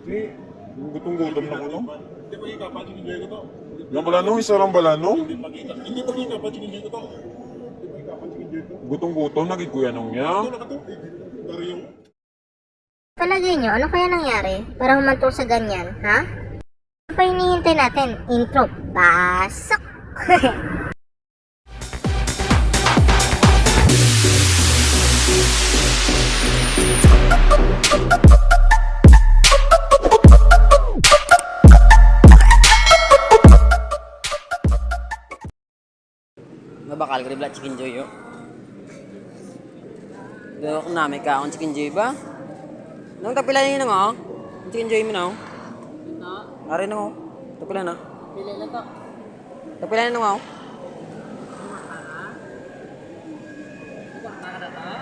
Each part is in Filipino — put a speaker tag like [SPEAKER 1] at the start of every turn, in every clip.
[SPEAKER 1] Di, gutom-gutom na ko, no?
[SPEAKER 2] Hindi pagika pa chicken joy ko to.
[SPEAKER 1] Yung balanong, isa lang balanong.
[SPEAKER 2] Hindi pagika pa chicken joy ko to. Hindi pagika pa chicken joy ko.
[SPEAKER 1] Gutom-gutom, naging kuya nung niya.
[SPEAKER 2] Ito na ka to. Dari yung
[SPEAKER 3] Palagay nyo, ano kaya nangyari para humantong sa ganyan, ha? Ano pa hinihintay natin? Intro, pasok!
[SPEAKER 4] Mabakal ko rin chicken joy yo. Dito ko namin ka akong chicken joy ba? Nung tapila niyo nang oh. Chicken joy mo na oh. Ari nang oh. Tapila na.
[SPEAKER 3] Pili na to.
[SPEAKER 4] Tapila na nang oh.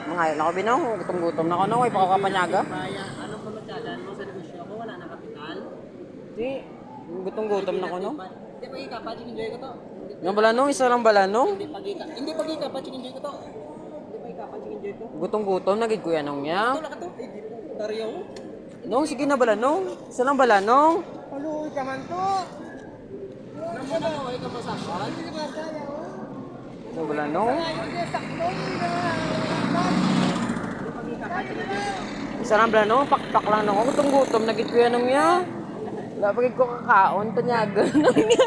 [SPEAKER 4] Mga ayun ako binaw. Gutom-gutom na ako no. Ay pakakapanyaga.
[SPEAKER 3] Anong pamatyagan mo sa negosyo ko? Wala na kapital?
[SPEAKER 4] Di. Gutom-gutom na ako no.
[SPEAKER 3] Hindi pagika pa, chicken joy ko to.
[SPEAKER 4] Yung balanong, isa lang balanong.
[SPEAKER 3] Hindi pagika pa, chicken joy ko to. Hindi pagika pa, chicken joy ko.
[SPEAKER 4] Gutom-gutom, nagig kuya nung niya.
[SPEAKER 3] Ito na ka to. Dari yung
[SPEAKER 4] Nung, sige na balanong. Isa lang balanong.
[SPEAKER 3] Paluoy ka man to. Namunahoy ka pa sa akin? Hindi ba kaya o?
[SPEAKER 4] Ito balanong.
[SPEAKER 3] Hindi, sakto.
[SPEAKER 4] Isa lang balanong, pakpak lang ako. Gutom-gutom, nagig kuya nung niya. Wala pagig ko kakaon, tanyagan nung niya.